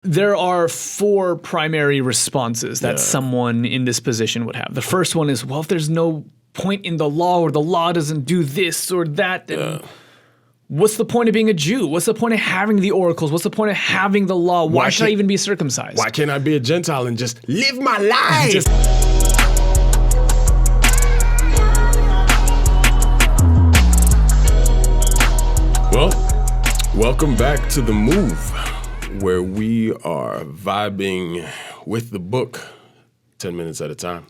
There are four primary responses that someone in this position would have. The first one is, well, if there's no point in the law or the law doesn't do this or that, then what's the point of being a Jew? What's the point of having the oracles? What's the point of having the law? Why should I even be circumcised? Why can't I be a Gentile and just live my life? Well, welcome back to The Move, where we are vibing with the book 10 minutes at a time.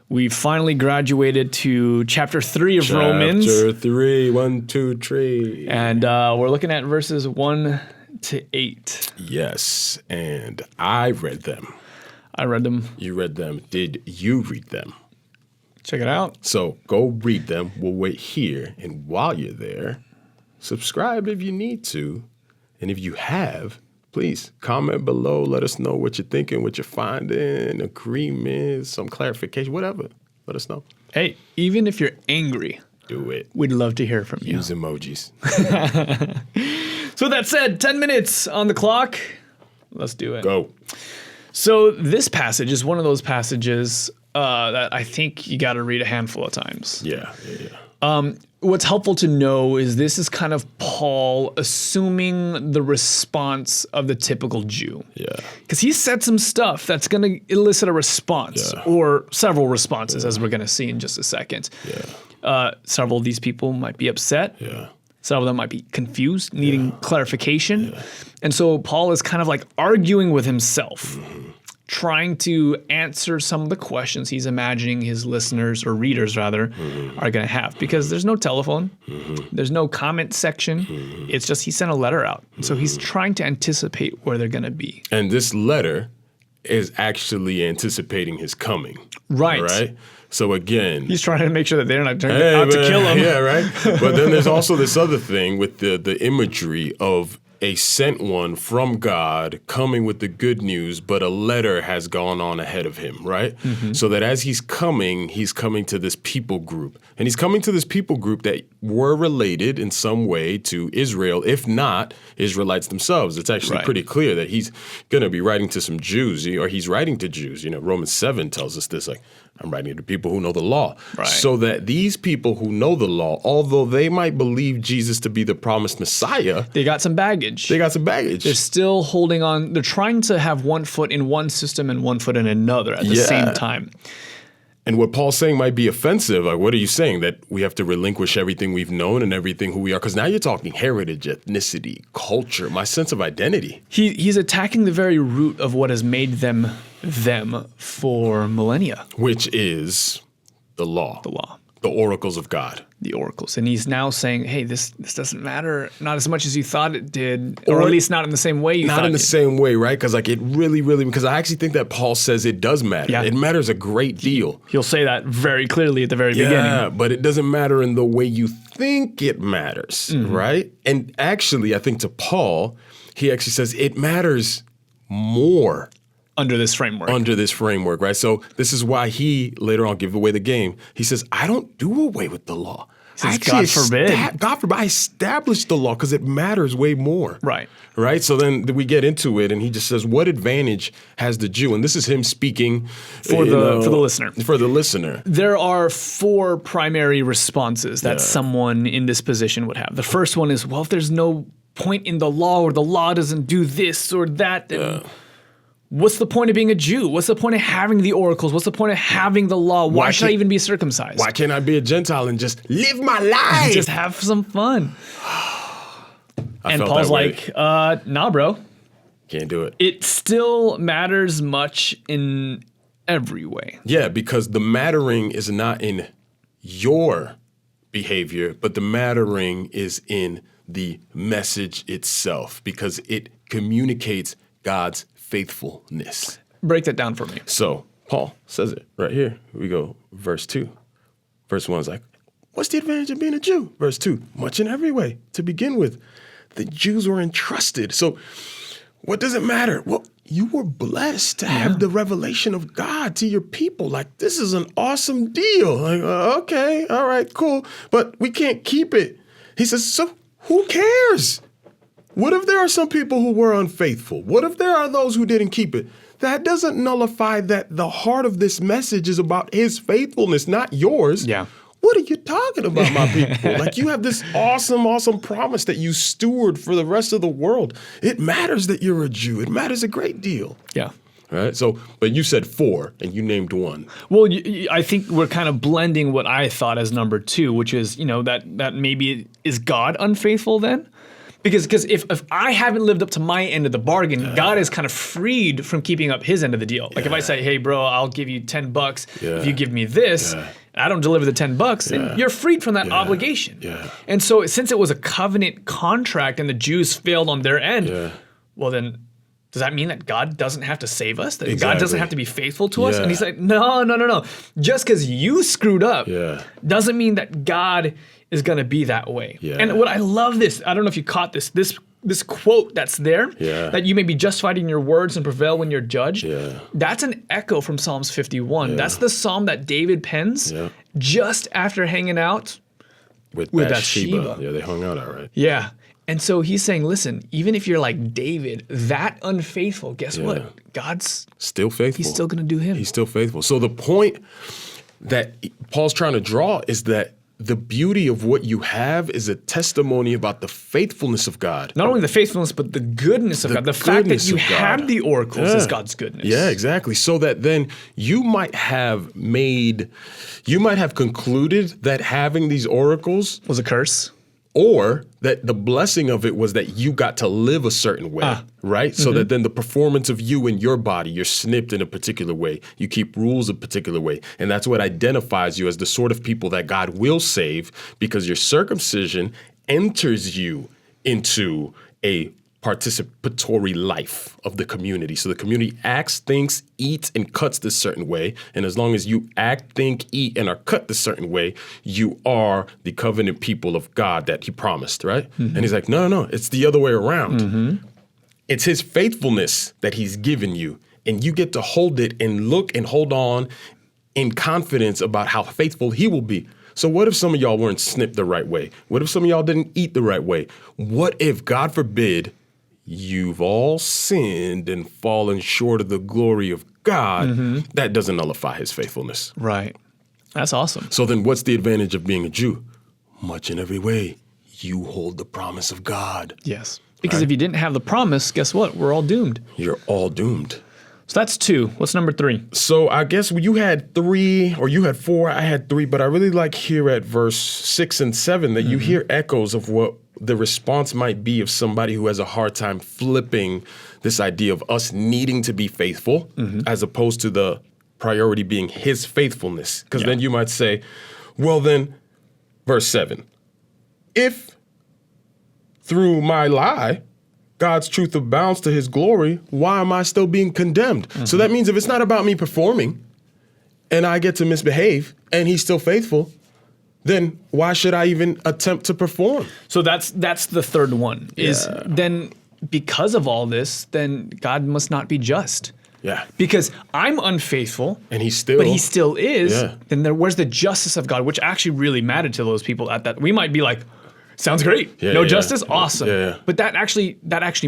We finally graduated to chapter 3 of Romans. Chapter 3, 1, 2, 3. And we're looking at verses 1 to 8. Yes, and I read them. I read them. You read them. Did you read them? Check it out. So go read them. We'll wait here. And while you're there, subscribe if you need to. And if you have, please comment below. Let us know what you're thinking, what you're finding, agreements, some clarification, whatever. Let us know. Hey, even if you're angry, do it. We'd love to hear from you. Use emojis. So that said, 10 minutes on the clock. Let's do it. Go. So this passage is one of those passages that I think you got to read a handful of times. Yeah. What's helpful to know is this is kind of Paul assuming the response of the typical Jew. Yeah. Because he said some stuff that's going to elicit a response or several responses, as we're going to see in just a second. Yeah. Several of these people might be upset. Yeah. Some of them might be confused, needing clarification. Yeah. And so Paul is kind of like arguing with himself. Trying to answer some of the questions he's imagining his listeners, or readers rather, are going to have. Because there's no telephone, there's no comment section, it's just he sent a letter out. So he's trying to anticipate where they're going to be. And this letter is actually anticipating his coming. Right. So again, he's trying to make sure that they're not turning out to kill him. Yeah, right. But then there's also this other thing with the imagery of a sent one from God coming with the good news, but a letter has gone on ahead of him, right? So that as he's coming to this people group. And he's coming to this people group that were related in some way to Israel, if not Israelites themselves. It's actually pretty clear that he's going to be writing to some Jews, or he's writing to Jews. You know, Romans 7 tells us this, like, I'm writing to people who know the law. Right. So that these people who know the law, although they might believe Jesus to be the promised Messiah, they got some baggage. They're still holding on. They're trying to have one foot in one system and one foot in another at the same time. And what Paul's saying might be offensive. Like, what are you saying? That we have to relinquish everything we've known and everything who we are? Because now you're talking heritage, ethnicity, culture, my sense of identity. He's attacking the very root of what has made them for millennia. Which is the law. The law. The oracles of God. The oracles. And he's now saying, hey, this doesn't matter, not as much as you thought it did, or at least not in the same way you thought it did. Not in the same way, right? Because like it really, because I actually think that Paul says it does matter. Yeah. It matters a great deal. He'll say that very clearly at the very beginning. Yeah, but it doesn't matter in the way you think it matters, right? And actually, I think to Paul, he actually says it matters more. Under this framework. Right? So this is why he later on give away the game. He says, I don't do away with the law. He says, God forbid. God forbid. I established the law because it matters way more. Right. So then we get into it, and he just says, what advantage has the Jew? And this is him speaking for the listener. For the listener. There are four primary responses that someone in this position would have. The first one is, well, if there's no point in the law or the law doesn't do this or that, then what's the point of being a Jew? What's the point of having the oracles? What's the point of having the law? Why should I even be circumcised? Why can't I be a Gentile and just live my life? Just have some fun. And Paul's like, nah, bro. Can't do it. It still matters much in every way. Yeah, because the mattering is not in your behavior, but the mattering is in the message itself, because it communicates God's faithfulness. Break that down for me. So Paul says it right here. We go verse 2. Verse 1 is like, what's the advantage of being a Jew? Verse 2, much in every way. To begin with, the Jews were entrusted. So what does it matter? Well, you were blessed to have the revelation of God to your people. Like, this is an awesome deal. Like, okay, all right, cool. But we can't keep it. He says, so who cares? What if there are some people who were unfaithful? What if there are those who didn't keep it? That doesn't nullify that the heart of this message is about his faithfulness, not yours. Yeah. What are you talking about, my people? Like, you have this awesome, awesome promise that you steward for the rest of the world. It matters that you're a Jew. It matters a great deal. Yeah. Right. So, but you said 4 and you named 1. Well, I think we're kind of blending what I thought as number 2, which is, that maybe is God unfaithful then? Because if I haven't lived up to my end of the bargain, God is kind of freed from keeping up his end of the deal. Like if I say, hey, bro, I'll give you $10 if you give me this, and I don't deliver the $10, then you're freed from that obligation. Yeah. And so since it was a covenant contract and the Jews failed on their end, well then, does that mean that God doesn't have to save us? That God doesn't have to be faithful to us? And he's like, no. Just because you screwed up doesn't mean that God is going to be that way. Yeah. And what I love this, I don't know if you caught this quote that's there, that you may be justified in your words and prevail when you're judged. Yeah. That's an echo from Psalms 51. Yeah. That's the psalm that David pens just after hanging out with Bathsheba. Yeah, they hung out all right. Yeah. And so he's saying, listen, even if you're like David, that unfaithful, guess what? God's still faithful. He's still going to do him. He's still faithful. So the point that Paul's trying to draw is that the beauty of what you have is a testimony about the faithfulness of God. Not only the faithfulness, but the goodness of God. The fact that you have the oracles is God's goodness. Yeah, exactly. So that then you might have concluded that having these oracles was a curse. Or that the blessing of it was that you got to live a certain way, right? So that then the performance of you and your body, you're snipped in a particular way. You keep rules a particular way. And that's what identifies you as the sort of people that God will save, because your circumcision enters you into a participatory life of the community. So the community acts, thinks, eats, and cuts this certain way. And as long as you act, think, eat, and are cut this certain way, you are the covenant people of God that he promised, right? And he's like, no, it's the other way around. It's his faithfulness that he's given you. And you get to hold it and look and hold on in confidence about how faithful he will be. So what if some of y'all weren't snipped the right way? What if some of y'all didn't eat the right way? What if, God forbid, you've all sinned and fallen short of the glory of God? That doesn't nullify his faithfulness. Right. That's awesome. So then what's the advantage of being a Jew? Much in every way, you hold the promise of God. Yes. Because if you didn't have the promise, guess what? We're all doomed. You're all doomed. So that's 2. What's number 3? So I guess you had 3 or you had 4, I had 3, but I really like here at verse 6 and 7 that you hear echoes of what the response might be of somebody who has a hard time flipping this idea of us needing to be faithful as opposed to the priority being his faithfulness. Because then you might say, well then, verse 7, if through my lie, God's truth abounds to his glory, why am I still being condemned? So that means if it's not about me performing and I get to misbehave and he's still faithful, then why should I even attempt to perform? So that's the third one, is then because of all this, then God must not be just. Yeah. Because I'm unfaithful. And he still. But he still is. Yeah. Then where's the justice of God, which actually really mattered to those people at that. We might be like, sounds great. No justice? Awesome. Yeah. But that actually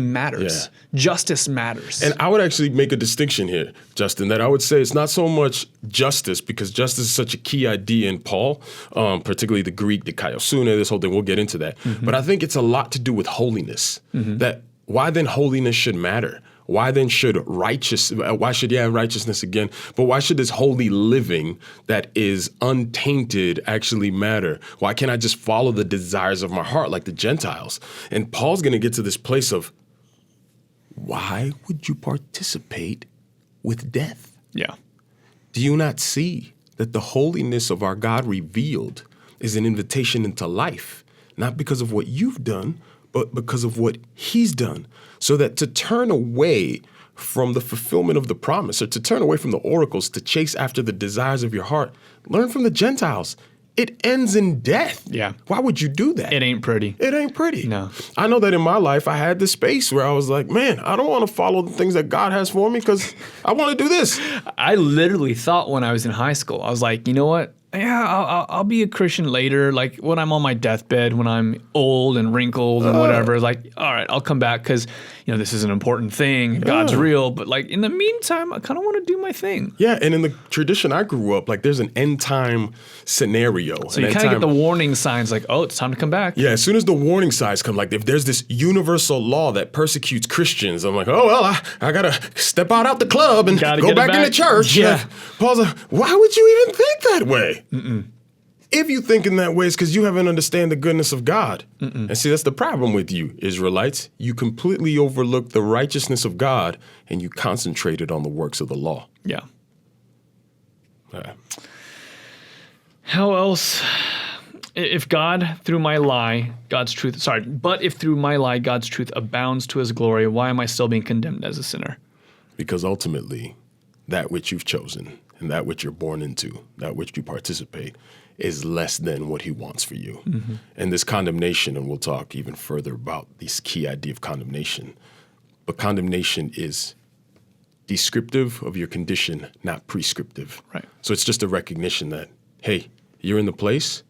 matters. Yeah. Justice matters. And I would actually make a distinction here, Justin, that I would say it's not so much justice, because justice is such a key idea in Paul, particularly the Greek, the kaiosune, this whole thing. We'll get into that. But I think it's a lot to do with holiness. That why then holiness should matter. Why then should righteousness again, but why should this holy living that is untainted actually matter? Why can't I just follow the desires of my heart like the Gentiles? And Paul's going to get to this place of, why would you participate with death? Yeah. Do you not see that the holiness of our God revealed is an invitation into life, not because of what you've done, but because of what he's done? So that to turn away from the fulfillment of the promise, or to turn away from the oracles, to chase after the desires of your heart, learn from the Gentiles. It ends in death. Yeah. Why would you do that? It ain't pretty. It ain't pretty. No. I know that in my life, I had this space where I was like, man, I don't want to follow the things that God has for me because I want to do this. I literally thought when I was in high school, I was like, you know what? I'll be a Christian later, like when I'm on my deathbed, when I'm old and wrinkled and whatever. Like, all right, I'll come back because, this is an important thing. God's real. But like in the meantime, I kind of want to do my thing. Yeah, and in the tradition I grew up, like there's an end time scenario. So you kind of get the warning signs like, oh, it's time to come back. Yeah, as soon as the warning signs come, like if there's this universal law that persecutes Christians, I'm like, oh, well, I got to step out the club and go back into church. Yeah. Paul's like, why would you even think that way? If you think in that way, it's because you haven't understand the goodness of God. And see, that's the problem with you, Israelites. You completely overlook the righteousness of God and you concentrated on the works of the law. Yeah. How else? If God, through my lie, God's truth, but if through my lie, God's truth abounds to his glory, why am I still being condemned as a sinner? Because ultimately, that which you've chosen and that which you're born into, that which you participate, is less than what he wants for you. And this condemnation, and we'll talk even further about this key idea of condemnation, but condemnation is descriptive of your condition, not prescriptive. Right. So it's just a recognition that, hey, you're in the place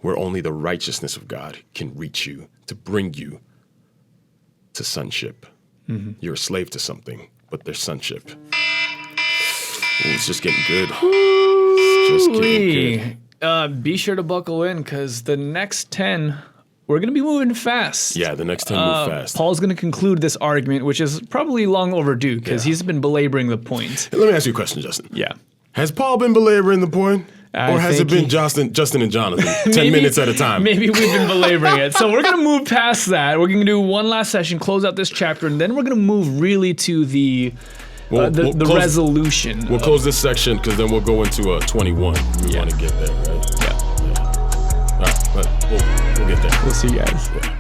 where only the righteousness of God can reach you to bring you to sonship. You're a slave to something, but there's sonship. Ooh, it's just getting good. It's just getting good. Be sure to buckle in because the next 10, we're going to be moving fast. Yeah, the next 10 move fast. Paul's going to conclude this argument, which is probably long overdue because he's been belaboring the point. Let me ask you a question, Justin. Yeah. Has Paul been belaboring the point? Or has it been Justin and Jonathan, 10 minutes at a time? Maybe we've been belaboring it. So we're going to move past that. We're going to do one last session, close out this chapter, and then we're going to move really to the resolution. We'll close this section because then we'll go into 21. We want to get there, right? Yeah. All right, but we'll get there. We'll see you guys. Yeah.